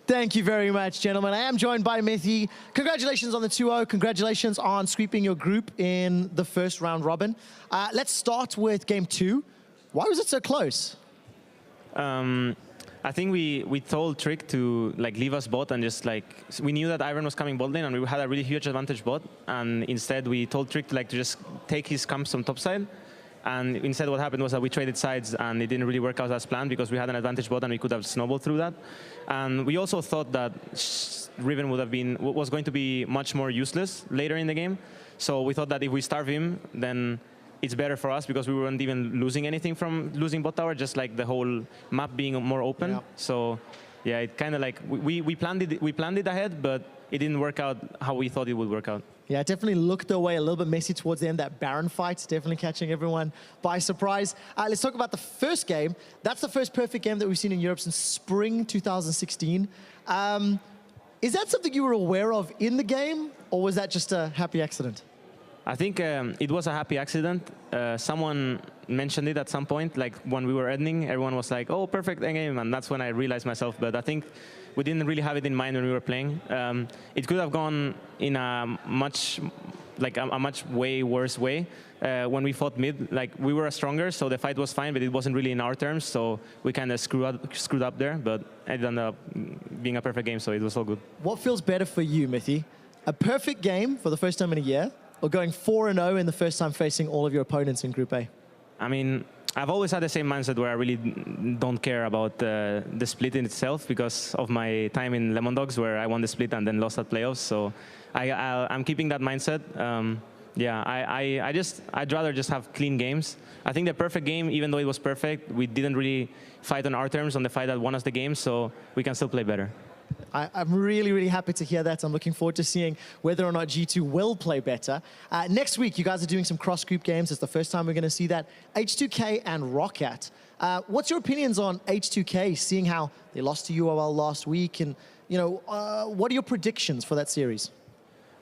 Thank you very much, gentlemen. I am joined by Mithy. Congratulations on the 2-0. Congratulations on sweeping your group in the first round robin. Let's start with game 2. Why was it so close? I think we told Trick to leave us bot and just we knew that Iron was coming bot lane and we had a really huge advantage bot, and instead we told Trick to just take his camps on top side. And instead what happened was that we traded sides and it didn't really work out as planned because we had an advantage bot and we could have snowballed through that. And we also thought that Riven was going to be much more useless later in the game. So we thought that if we starve him, then it's better for us because we weren't even losing anything from losing bot tower, just the whole map being more open. Yeah. So yeah, it kind of we planned it ahead, but it didn't work out how we thought it would work out. Yeah, it definitely looked away a little bit messy towards the end. That Baron fight definitely catching everyone by surprise. Let's talk about the first game. That's the first perfect game that we've seen in Europe since spring 2016. Is that something you were aware of in the game, or was that just a happy accident? I think it was a happy accident. Someone mentioned it at some point, when we were ending, everyone was like, oh, perfect endgame, and that's when I realized myself. But I think we didn't really have it in mind when we were playing. It could have gone in a much way worse way. When we fought mid, we were stronger, so the fight was fine, but it wasn't really in our terms, so we kind of screwed up there, but it ended up being a perfect game, so it was all good. What feels better for you, Mithy? A perfect game for the first time in a year, or going 4-0 in the first time facing all of your opponents in Group A? I mean, I've always had the same mindset where I really don't care about the split in itself because of my time in Lemon Dogs where I won the split and then lost at playoffs. So I'm keeping that mindset. Yeah, I'd rather just have clean games. I think the perfect game, even though it was perfect, we didn't really fight on our terms on the fight that won us the game, so we can still play better. I'm really, really happy to hear that. I'm looking forward to seeing whether or not G2 will play better. Next week, you guys are doing some cross-group games. It's the first time we're going to see that. H2K and Roccat. What's your opinions on H2K, seeing how they lost to UOL last week? And, what are your predictions for that series?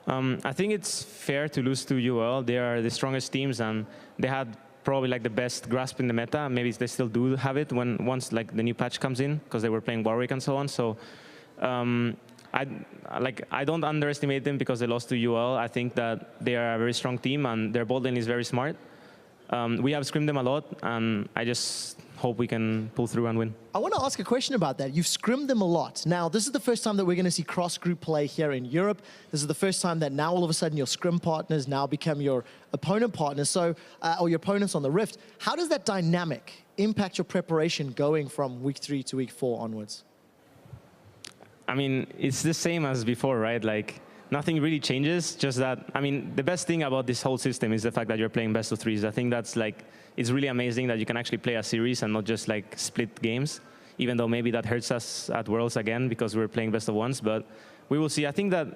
I think it's fair to lose to UOL. They are the strongest teams, and they had probably the best grasp in the meta. Maybe they still do have it once the new patch comes in, because they were playing Warwick and so on. So I don't underestimate them because they lost to UL. I think that they are a very strong team and their bot lane is very smart. We have scrimmed them a lot, and I just hope we can pull through and win. I want to ask a question about that. You've scrimmed them a lot. Now, this is the first time that we're going to see cross-group play here in Europe. This is the first time that now all of a sudden your scrim partners now become your opponent partners, or your opponents on the Rift. How does that dynamic impact your preparation going from week 3 to week 4 onwards? I mean, it's the same as before, right? Nothing really changes, just that, I mean, the best thing about this whole system is the fact that you're playing best of threes. I think that's it's really amazing that you can actually play a series and not just split games, even though maybe that hurts us at Worlds again because we're playing best of ones, but we will see. I think that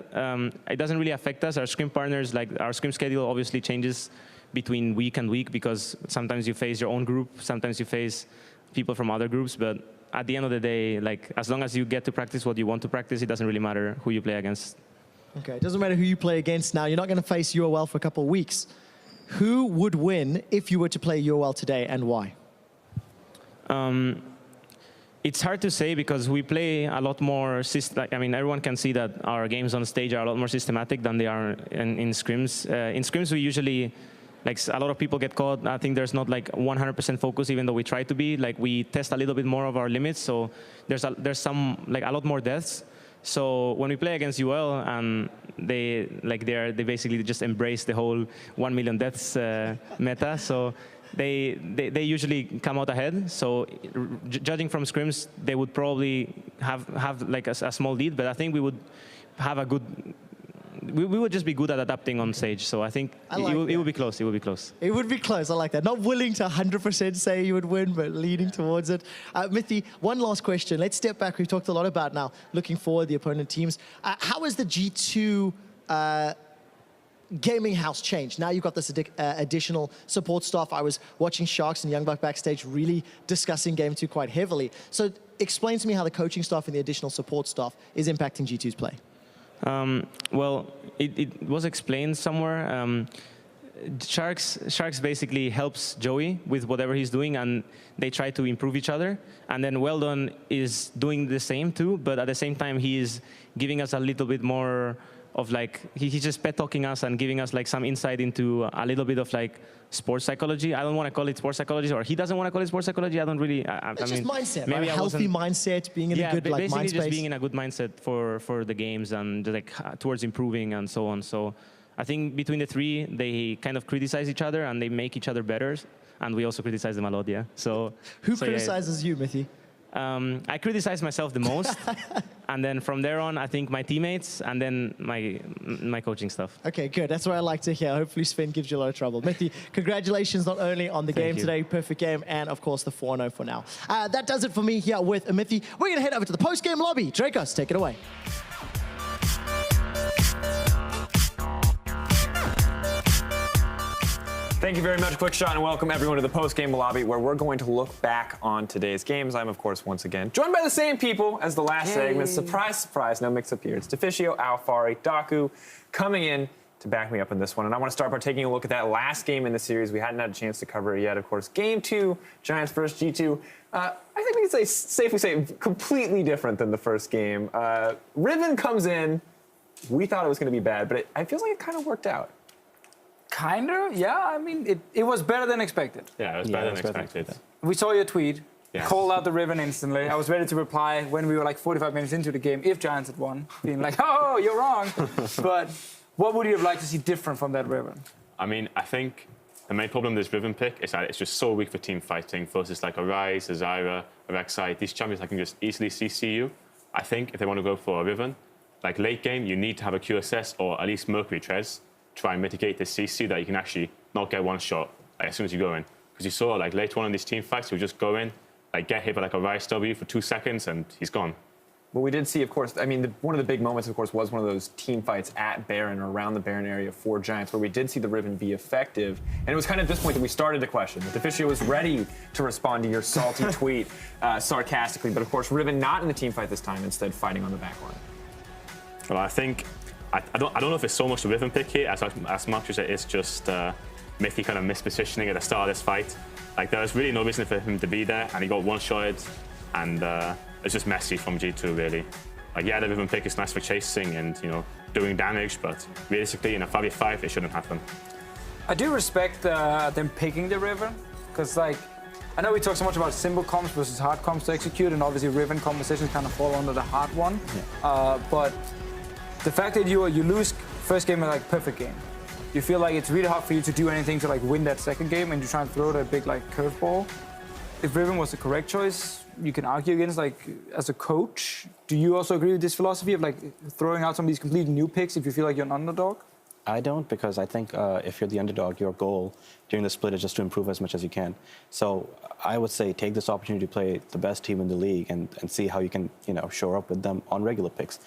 it doesn't really affect us. Our scrim partners, our scrim schedule obviously changes between week and week because sometimes you face your own group, sometimes you face people from other groups, but at the end of the day, as long as you get to practice what you want to practice, it doesn't really matter who you play against. Okay, it doesn't matter who you play against now. You're not going to face UOL for a couple of weeks. Who would win if you were to play UOL today, and why? It's hard to say because we play a lot more. I mean, everyone can see that our games on stage are a lot more systematic than they are in scrims. In scrims, we usually, a lot of people get caught. I think there's not 100% focus, even though we try to be. We test a little bit more of our limits, so there's some a lot more deaths. So when we play against UL and they basically just embrace the whole 1 million deaths meta, so they usually come out ahead. So judging from scrims, they would probably have a small lead, but I think we would have a good. We would just be good at adapting on stage, so I think it would be close. It would be close. It would be close. I like that. Not willing to 100% say you would win, but leaning towards it. Mithy, one last question. Let's step back. We've talked a lot about now looking forward the opponent teams. How has the G2 gaming house changed? Now you've got this additional support staff. I was watching Sharks and Youngbuck backstage really discussing Game 2 quite heavily. So explain to me how the coaching staff and the additional support staff is impacting G2's play. Well, it was explained somewhere. Sharks basically helps Joey with whatever he's doing, and they try to improve each other. And then Weldon is doing the same too, but at the same time he is giving us a little bit more of like he's just pet talking us and giving us like some insight into a little bit of like sports psychology. I don't want to call it sports psychology, or he doesn't want to call it sports psychology. I don't really. It's just mindset, maybe right? A healthy mindset, being in a good like basically mind just space. being in a good mindset for the games and like towards improving and so on. So I think between the three, they kind of criticize each other and they make each other better, and we also criticize them a lot. Yeah. So who criticizes you, Mithy? I criticize myself the most, and then from there on, I think my teammates, and then my coaching stuff. Okay, good. That's what I like to hear. Hopefully Sven gives you a lot of trouble. Mithy, congratulations not only on the game today, perfect game, and of course the 4-0 for now. That does it for me here with Mithy. We're going to head over to the post-game lobby. Dracos, take it away. Thank you very much, Quickshot, and welcome everyone to the post-game lobby, where we're going to look back on today's games. I'm, of course, once again joined by the same people as the last segment. Surprise, surprise, no mix-up here. It's Deficio, Alfari, Daku coming in to back me up in this one. And I want to start by taking a look at that last game in the series. We hadn't had a chance to cover it yet. Of course, Game 2, Giants versus G2. I think we can safely say completely different than the first game. Riven comes in. We thought it was going to be bad, but it feels like it kind of worked out. Kinda, yeah. I mean, it was better than expected. Yeah, it was better than expected. We saw your tweet. Yeah. Called out the Riven instantly. I was ready to reply when we were like 45 minutes into the game if Giants had won, being like, oh, you're wrong. But what would you have liked to see different from that Riven? I mean, I think the main problem with this Riven pick is that it's just so weak for team fighting versus like a Ryze, a Zyra, a Rek'Sai. These champions that can just easily CC you. I think if they want to go for a Riven, like late game, you need to have a QSS or at least Mercury Trez. Try and mitigate the CC that you can actually not get one shot like, as soon as you go in. Because you saw like later on in these team fights, you'll just go in, like get hit by like a Ryze W for 2 seconds and he's gone. Well, we did see, of course, I mean, one of the big moments, of course, was one of those team fights at Baron or around the Baron area for Giants, where we did see the Riven be effective. And it was kind of at this point that we started to question. The Deficio was ready to respond to your salty tweet sarcastically, but of course, Riven not in the team fight this time, instead fighting on the back line. Well, I think I don't know if it's so much the Riven pick here as much as it is just Mithy kind of mispositioning at the start of this fight. Like there was really no reason for him to be there, and he got one-shotted, and it's just messy from G2 really. Like yeah, the Riven pick is nice for chasing and doing damage, but realistically in a 5v5 it shouldn't happen. I do respect them picking the Riven, because like I know we talk so much about simple comps versus hard comps to execute, and obviously Riven compositions kind of fall under the hard one. Yeah. But the fact that you lose first game is like perfect game. You feel like it's really hard for you to do anything to like win that second game, and you try and throw that big like curveball. If Riven was the correct choice, you can argue against like as a coach. Do you also agree with this philosophy of like throwing out some of these completely new picks if you feel like you're an underdog? I don't, because I think if you're the underdog, your goal during the split is just to improve as much as you can. So I would say take this opportunity to play the best team in the league and see how you can shore up with them on regular picks.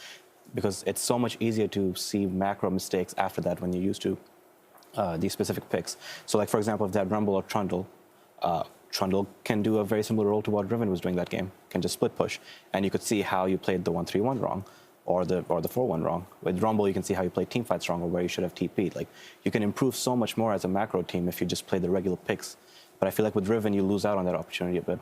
Because it's so much easier to see macro mistakes after that when you're used to these specific picks. So like, for example, if they had Rumble or Trundle, Trundle can do a very similar role to what Riven was doing that game, can just split push. And you could see how you played the 1-3-1 wrong or the 4-1 wrong. With Rumble, you can see how you played team fights wrong or where you should have TP'd. Like, you can improve so much more as a macro team if you just play the regular picks. But I feel like with Riven, you lose out on that opportunity a bit.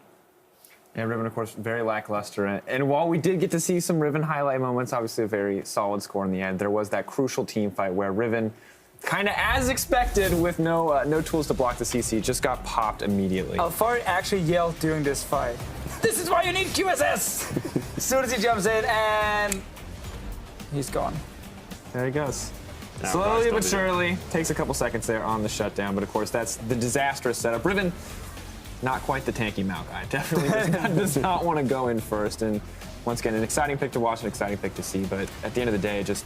And Riven, of course, very lackluster. And while we did get to see some Riven highlight moments, obviously a very solid score in the end, there was that crucial team fight where Riven, kind of as expected, with no tools to block the CC, just got popped immediately. Alfari actually yelled during this fight, "This is why you need QSS!" As soon as he jumps in, and he's gone. There he goes. Yeah, Slowly but surely, takes a couple seconds there on the shutdown, but of course that's the disastrous setup. Riven, not quite the tanky Mao guy. Definitely does not want to go in first. And once again, an exciting pick to watch, an exciting pick to see. But at the end of the day, just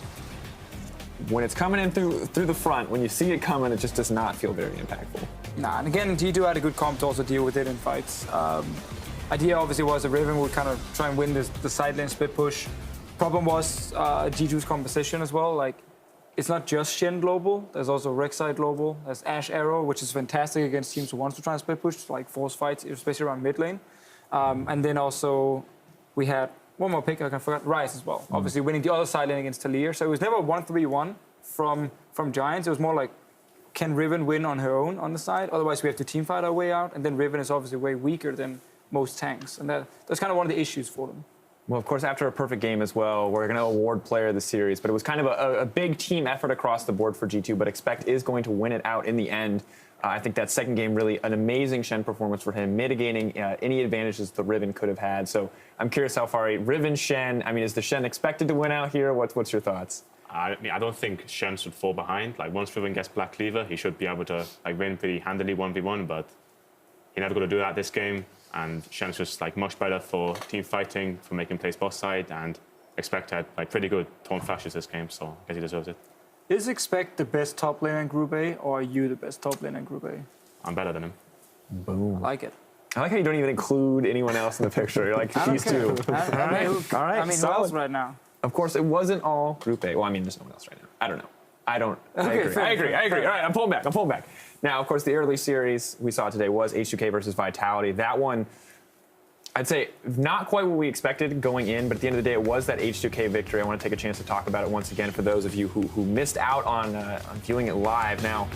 when it's coming in through the front, when you see it coming, it just does not feel very impactful. Nah, and again, G2 had a good comp to also deal with it in fights. Idea obviously was that Riven would kind of try and win the side lane split push. Problem was G2's composition as well. Like, it's not just Shen global. There's also Rek'Sai global. There's Ashe Arrow, which is fantastic against teams who wants to try and split push, like force fights, especially around mid lane. And then also we had one more pick, I forgot, Ryze as well. Obviously winning the other side lane against Talir. So it was never 1-3-1 from Giants. It was more like can Riven win on her own on the side? Otherwise, we have to teamfight our way out, and then Riven is obviously way weaker than most tanks, and that's kind of one of the issues for them. Well, of course, after a perfect game as well, we're going to award player of the series, but it was kind of a big team effort across the board for G2, but Expect is going to win it out in the end. I think that second game, really an amazing Shen performance for him, mitigating any advantages the Riven could have had. So I'm curious how far Riven, Shen, I mean, is the Shen expected to win out here? What's your thoughts? I mean, I don't think Shen should fall behind. Like, once Riven gets Black Cleaver, he should be able to like win pretty handily 1v1, but he never got to do that this game. And Shen's just like much better for team fighting, for making plays both side, and Expect had like pretty good taunt flashes this game, so I guess he deserves it. Is Expect the best top laner in Group A, or are you the best top laner in Group A? I'm better than him. Boom. I like it. I like how you don't even include anyone else in the picture. You're like, these two. All right. All right. I mean, who solid. else right now? Of course, it wasn't all Group A. Well, I mean, there's no one else right now. I don't know. I Okay, agree. fair, I agree. fair. All right, I'm pulling back. Now, of course, the early series we saw today was H2K versus Vitality. That one, I'd say not quite what we expected going in, but at the end of the day, it was that H2K victory. I want to take a chance to talk about it once again for those of you who missed out on viewing it live. Now,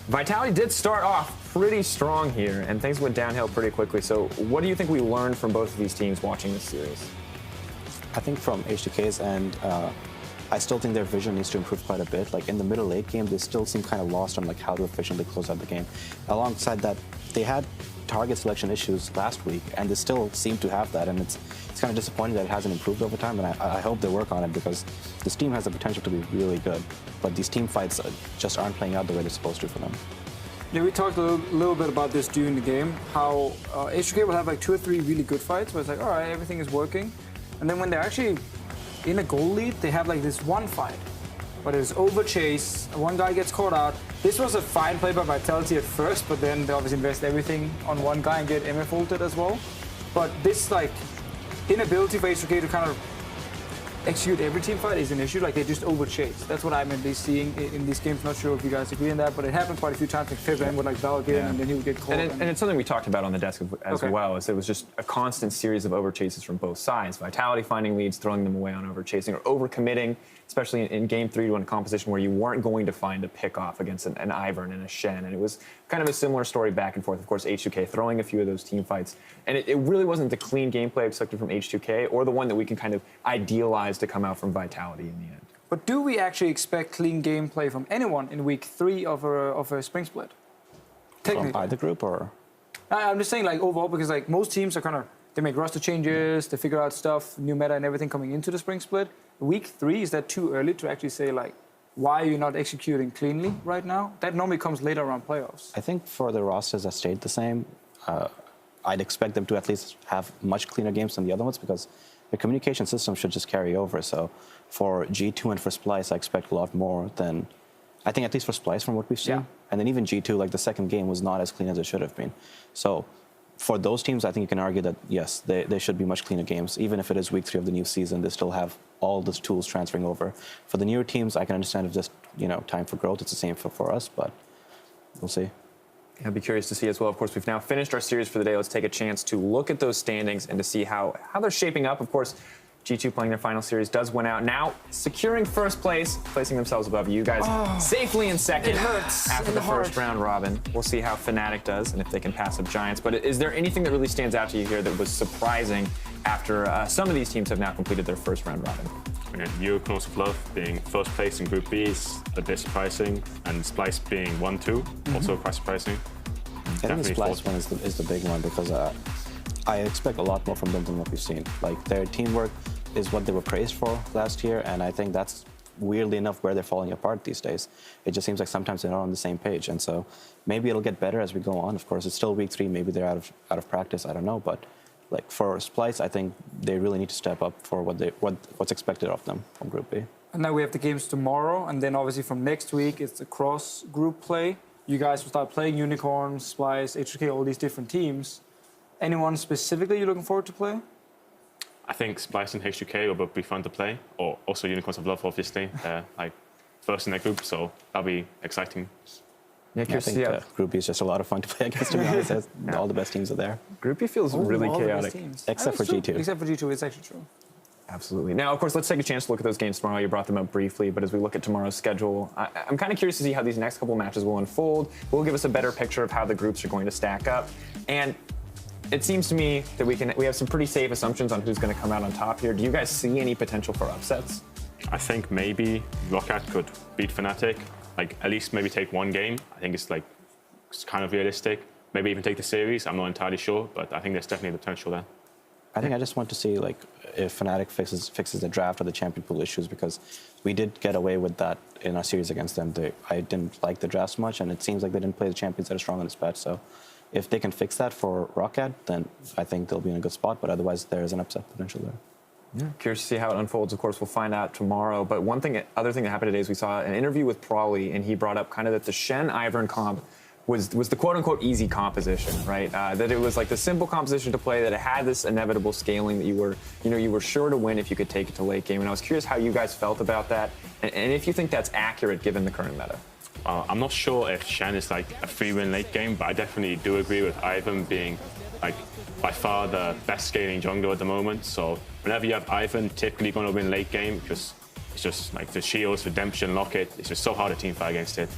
Vitality did start off pretty strong here, and things went downhill pretty quickly. So what do you think we learned from both of these teams watching this series? I think from H2K's end, I still think their vision needs to improve quite a bit. Like in the middle late game, they still seem kind of lost on like how to efficiently close out the game. Alongside that, they had target selection issues last week, and they still seem to have that. And it's kind of disappointing that it hasn't improved over time. And I hope they work on it because this team has the potential to be really good. But these team fights just aren't playing out the way they're supposed to for them. Yeah, we talked a little bit about this during the game, how H2K will have like 2 or 3 really good fights where it's like, all right, everything is working. And then when they're actually in a goal lead, they have like this one fight, but it's over chase, one guy gets caught out. This was a fine play by Vitality at first, but then they obviously invest everything on one guy and get MF ulted as well. But this like inability for H2K to kind of execute every team fight is an issue. Like they just over chase. That's what I'm at least seeing in these games. Not sure if you guys agree on that, but it happened quite a few times. Like Fibben would like Valk in, and then he would get caught. And it's something we talked about on the desk as well. Is it was just a constant series of over chases from both sides. Vitality finding leads, throwing them away on over chasing, or over committing, especially in game 3 to a composition where you weren't going to find a pick off against an Ivern and a Shen. And it was kind of a similar story back and forth. Of course, H2K throwing a few of those team fights, and it really wasn't the clean gameplay expected from H2K or the one that we can kind of idealize to come out from Vitality in the end. But do we actually expect clean gameplay from anyone in week 3 of a spring split? From either group or? I'm just saying like overall because like most teams are kind of, they make roster changes, they figure out stuff, new meta and everything coming into the spring split. Week 3, is that too early to actually say like, why are you not executing cleanly right now? That normally comes later around playoffs. I think for the rosters that stayed the same, I'd expect them to at least have much cleaner games than the other ones because the communication system should just carry over. So for G2 and for Splice, I expect a lot more than, I think at least for Splice from what we've seen. Yeah. And then even G2, like the second game was not as clean as it should have been. So for those teams, I think you can argue that, yes, they should be much cleaner games. Even if it is week 3 of the new season, they still have all those tools transferring over. For the newer teams, I can understand if just, time for growth. It's the same for us, but we'll see. I'd be curious to see as well. Of course, we've now finished our series for the day. Let's take a chance to look at those standings and to see how they're shaping up. Of course, G2 playing their final series does win out. Now securing first place, placing themselves above you guys safely in second after the first round robin. We'll see how Fnatic does and if they can pass up Giants. But is there anything that really stands out to you here that was surprising after some of these teams have now completed their first round robin? Unicorns of Love being first place in Group B is a bit surprising, and Splice being 1-2, also quite surprising. I think the Splice one is the big one because I expect a lot more from them than what we've seen. Like their teamwork is what they were praised for last year, and I think that's weirdly enough where they're falling apart these days. It just seems like sometimes they're not on the same page, and so maybe it'll get better as we go on. Of course, it's still week 3. Maybe they're out of practice. I don't know, but like for Splice, I think they really need to step up for what's expected of them from Group B. And now we have the games tomorrow, and then obviously from next week it's the cross group play. You guys will start playing Unicorns, Splice, H2K, all these different teams. Anyone specifically you're looking forward to play? I think Splice and H2K will be fun to play, or also Unicorns of Love, obviously. Like first in their group, so that'll be exciting. Yeah, I think Group B is just a lot of fun to play against, to be honest. All the best teams are there. Group B feels really chaotic. Except for G2. Except for G2, it's actually true. Absolutely. Now, of course, let's take a chance to look at those games tomorrow. You brought them up briefly, but as we look at tomorrow's schedule, I'm kind of curious to see how these next couple matches will unfold. Will give us a better picture of how the groups are going to stack up. And it seems to me that we have some pretty safe assumptions on who's going to come out on top here. Do you guys see any potential for upsets? I think maybe Rocket could beat Fnatic, like at least maybe take one game. I think it's kind of realistic. Maybe even take the series. I'm not entirely sure, but I think there's definitely potential there. I think I just want to see like if Fnatic fixes the draft or the champion pool issues, because we did get away with that in our series against them. I didn't like the drafts much, and it seems like they didn't play the champions that are strong on this patch. So if they can fix that for Rocket, then I think they'll be in a good spot. But otherwise, there is an upset potential there. Yeah. Curious to see how it unfolds. Of course, we'll find out tomorrow. But other thing that happened today is we saw an interview with Prawley, and he brought up kind of that the Shen Ivern comp was the quote-unquote easy composition, right? That it was like the simple composition to play, that it had this inevitable scaling that you were sure to win if you could take it to late game. And I was curious how you guys felt about that, and if you think that's accurate given the current meta. I'm not sure if Shen is like a free win late game, but I definitely do agree with Ivan being like by far the best scaling jungler at the moment. So whenever you have Ivan, typically going to win late game because it's just like the shields, redemption, locket. It's just so hard to teamfight against it.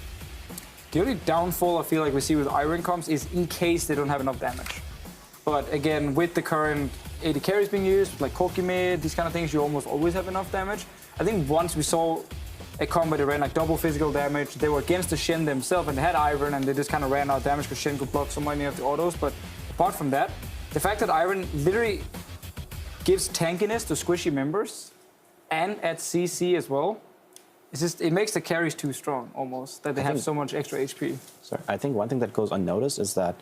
The only downfall I feel like we see with Iron comps is in case they don't have enough damage. But again, with the current AD carries being used, like Corki mid, these kind of things, you almost always have enough damage. I think once we saw a combo that ran like double physical damage, they were against the Shen themselves and they had Iron and they just kind of ran out of damage because Shen could block so many of the autos. But apart from that, the fact that Iron literally gives tankiness to squishy members and at CC as well, it makes the carries too strong, almost, that they have so much extra HP. Sorry, I think one thing that goes unnoticed is that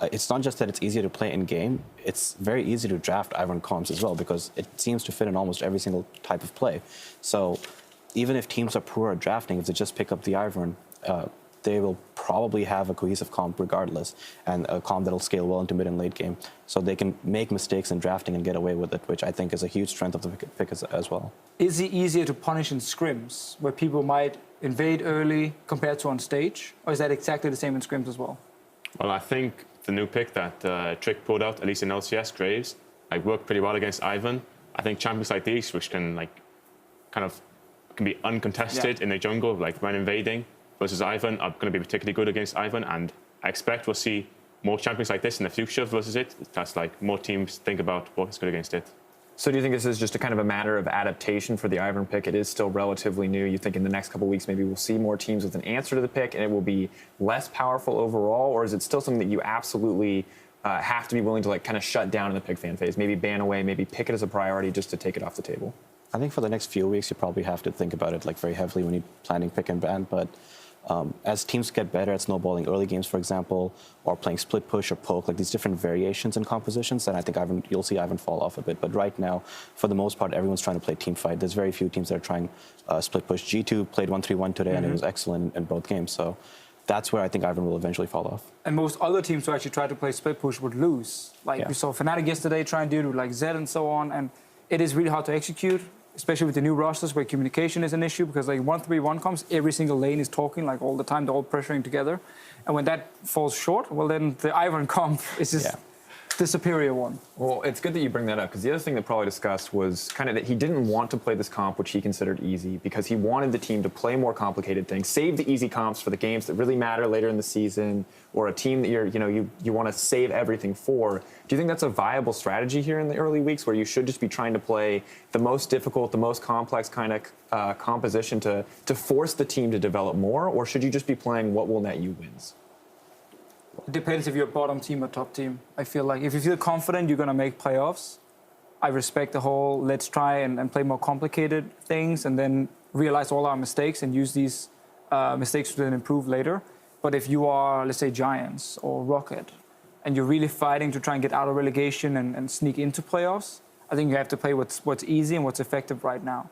it's not just that it's easier to play in game, it's very easy to draft Ivern comps as well, because it seems to fit in almost every single type of play. So even if teams are poor at drafting, if they just pick up the Ivern, they will probably have a cohesive comp regardless, and a comp that'll scale well into mid and late game. So they can make mistakes in drafting and get away with it, which I think is a huge strength of the pick as well. Is it easier to punish in scrims, where people might invade early compared to on stage? Or is that exactly the same in scrims as well? Well, I think the new pick that Trick pulled out, at least in LCS, Graves, like worked pretty well against Ivan. I think champions like these, which can can be uncontested in the jungle, like when invading, versus Ivan, are going to be particularly good against Ivan, and I expect we'll see more champions like this in the future versus it. That's like more teams think about what's good against it. So do you think this is just a kind of a matter of adaptation for the Ivern pick? It is still relatively new. You think in the next couple of weeks maybe we'll see more teams with an answer to the pick and it will be less powerful overall, or is it still something that you absolutely have to be willing to like kind of shut down in the pick fan phase? Maybe ban away, maybe pick it as a priority just to take it off the table? I think for the next few weeks you probably have to think about it like very heavily when you're planning pick and ban, but as teams get better at snowballing early games, for example, or playing split push or poke, like these different variations and compositions, then I think you'll see Ivan fall off a bit. But right now, for the most part, everyone's trying to play team fight. There's very few teams that are trying split push. G2 played 1-3-1 today, and it was excellent in both games. So that's where I think Ivan will eventually fall off. And most other teams who actually try to play split push would lose. Like we saw Fnatic yesterday try and do it with like Zed and so on, and it is really hard to execute, especially with the new rosters where communication is an issue, because like 1-3-1 comes, every single lane is talking like all the time, they're all pressuring together. And when that falls short, well then the Ivern comp is just the superior one. Well, it's good that you bring that up, because the other thing that Probably discussed was kind of that he didn't want to play this comp, which he considered easy, because he wanted the team to play more complicated things, save the easy comps for the games that really matter later in the season, or a team that you want to save everything for. Do you think that's a viable strategy here in the early weeks, where you should just be trying to play the most difficult, the most complex kind of composition to force the team to develop more, or should you just be playing what will net you wins? It depends if you're a bottom team or top team. I feel like if you feel confident you're going to make playoffs, I respect the whole let's try and play more complicated things and then realize all our mistakes and use these mistakes to then improve later. But if you are, let's say, Giants or Rocket, and you're really fighting to try and get out of relegation and sneak into playoffs, I think you have to play what's easy and what's effective right now.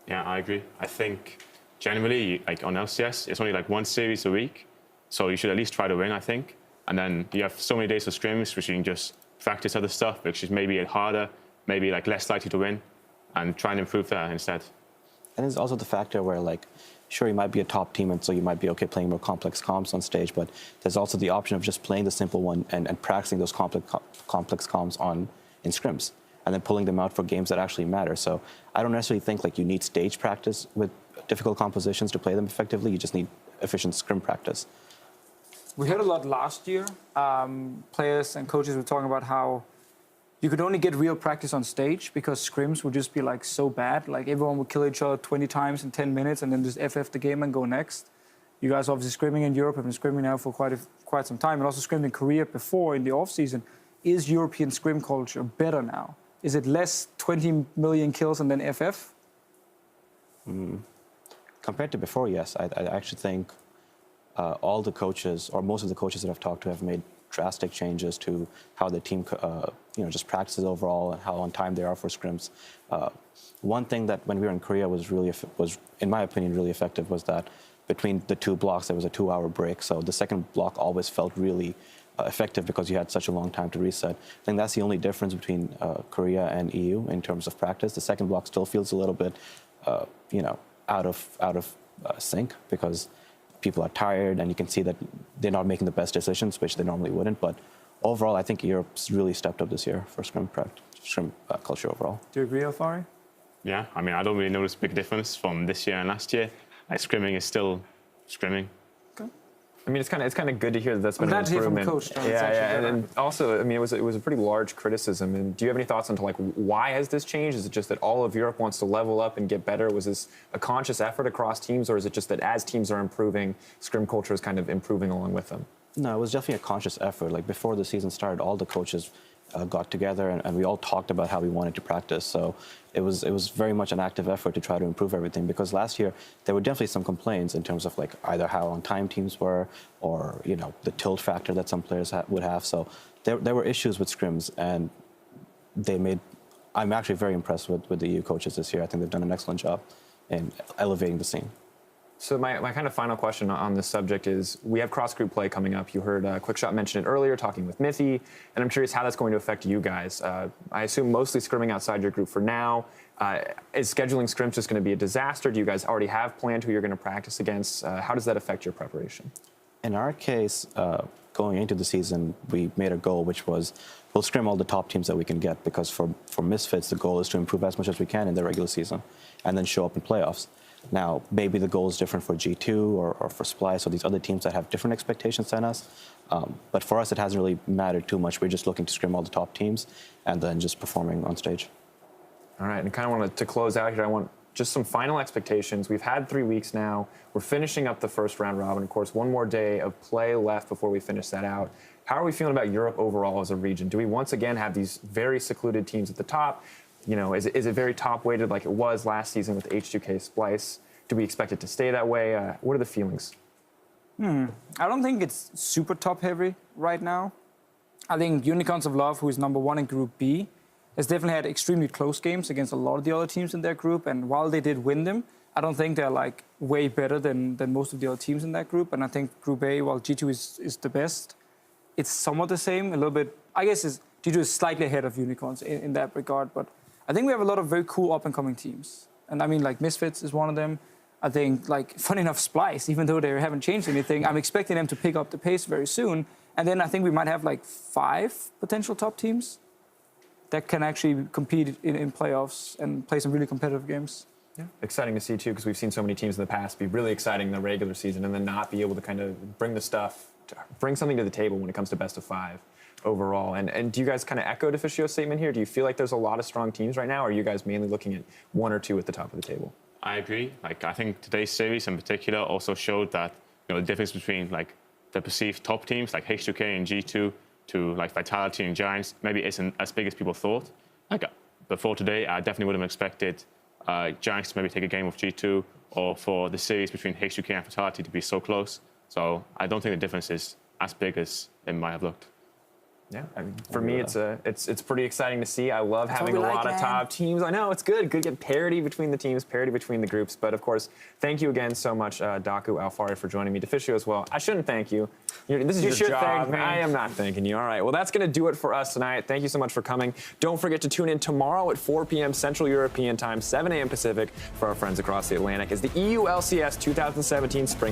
Yeah, I agree. I think generally, like on LCS, it's only like one series a week. So you should at least try to win, I think. And then you have so many days of scrims, which you can just practice other stuff, which is maybe harder, maybe like less likely to win, and try and improve that instead. And there's also the factor where, like, sure, you might be a top team, and so you might be okay playing more complex comps on stage, but there's also the option of just playing the simple one and practicing those complex comps in scrims. and then pulling them out for games that actually matter. So I don't necessarily think like you need stage practice with difficult compositions to play them effectively. You just need efficient scrim practice. We heard a lot last year. Players and coaches were talking about how you could only get real practice on stage because scrims would just be like so bad. Like everyone would kill each other 20 times in 10 minutes and then just FF the game and go next. You guys obviously scrimming in Europe have been scrimming now for quite some time, and also scrimmed in Korea before in the off season. Is European scrim culture better now? Is it less 20 million kills and then FF? Compared to before, yes. I actually think all the coaches, or most of the coaches that I've talked to, have made drastic changes to how the team, just practices overall and how on time they are for scrims. One thing that when we were in Korea was in my opinion, really effective was that between the two blocks there was a 2-hour break. So the second block always felt really effective because you had such a long time to reset. I think that's the only difference between Korea and EU in terms of practice. The second block still feels a little bit, out of sync because people are tired and you can see that they're not making the best decisions, which they normally wouldn't. But overall, I think Europe's really stepped up this year for scrim culture overall. Do you agree, Alfari? Yeah, I mean, I don't really notice a big difference from this year and last year. Like, scrimming is still scrimming. I mean, it's kind of good to hear that that's been an glad to hear from improvement. the coach, though. Yeah. And also, I mean, it was a pretty large criticism. And do you have any thoughts on like why has this changed? Is it just that all of Europe wants to level up and get better? Was this a conscious effort across teams, or is it just that as teams are improving, scrim culture is kind of improving along with them? No, it was definitely a conscious effort. Like before the season started, all the coaches got together and we all talked about how we wanted to practice. So it was very much an active effort to try to improve everything, because last year there were definitely some complaints in terms of like either how on time teams were or the tilt factor that some players would have. So there were issues with scrims, and I'm actually very impressed with the EU coaches this year. I think they've done an excellent job in elevating the scene. So my kind of final question on this subject is, we have cross-group play coming up. You heard Quickshot mention it earlier, talking with Mithy, and I'm curious how that's going to affect you guys. I assume mostly scrimming outside your group for now. Is scheduling scrims just going to be a disaster? Do you guys already have planned who you're going to practice against? How does that affect your preparation? In our case, going into the season, we made a goal, which was we'll scrim all the top teams that we can get, because for Misfits, the goal is to improve as much as we can in the regular season and then show up in playoffs. Now, maybe the goal is different for G2 or for Splice or these other teams that have different expectations than us. But for us, it hasn't really mattered too much. We're just looking to scrim all the top teams and then just performing on stage. All right, and kind of wanted to close out here. I want just some final expectations. We've had 3 weeks now. We're finishing up the first round robin. Of course, one more day of play left before we finish that out. How are we feeling about Europe overall as a region? Do we once again have these very secluded teams at the top? Is it very top-weighted like it was last season with H2K Splice? Do we expect it to stay that way? What are the feelings? I don't think it's super top-heavy right now. I think Unicorns of Love, who is number 1 in Group B, has definitely had extremely close games against a lot of the other teams in their group. And while they did win them, I don't think they're like way better than most of the other teams in that group. And I think Group A, while G2 is the best, it's somewhat the same. A little bit, I guess G2 is slightly ahead of Unicorns in that regard. But I think we have a lot of very cool up-and-coming teams. And I mean, like, Misfits is one of them. I think, like, funny enough, Splice, even though they haven't changed anything, I'm expecting them to pick up the pace very soon. And then I think we might have, like, 5 potential top teams that can actually compete in playoffs and play some really competitive games. Yeah. Exciting to see, too, because we've seen so many teams in the past be really exciting in the regular season and then not be able to kind of bring something to the table when it comes to best of 5 overall. And do you guys kind of echo Deficio's statement here? Do you feel like there's a lot of strong teams right now, or are you guys mainly looking at 1 or 2 at the top of the table? I agree. Like, I think today's series in particular also showed that the difference between like the perceived top teams like H2K and G2 to like Vitality and Giants maybe isn't as big as people thought. Like before today, I definitely would have expected Giants to maybe take a game of G2, or for the series between H2K and Vitality to be so close. So I don't think the difference is as big as it might have looked. Yeah, I mean, for me, it's pretty exciting to see. I love having a lot of top teams. I know, it's good. Good to get parity between the teams, parity between the groups. But, of course, thank you again so much, Daku, Alfari, for joining me. Deficio as well. I shouldn't thank you. This is your job. Thank me. I am not thanking you. All right, well, that's going to do it for us tonight. Thank you so much for coming. Don't forget to tune in tomorrow at 4 p.m. Central European Time, 7 a.m. Pacific, for our friends across the Atlantic, as the EU LCS 2017 Spring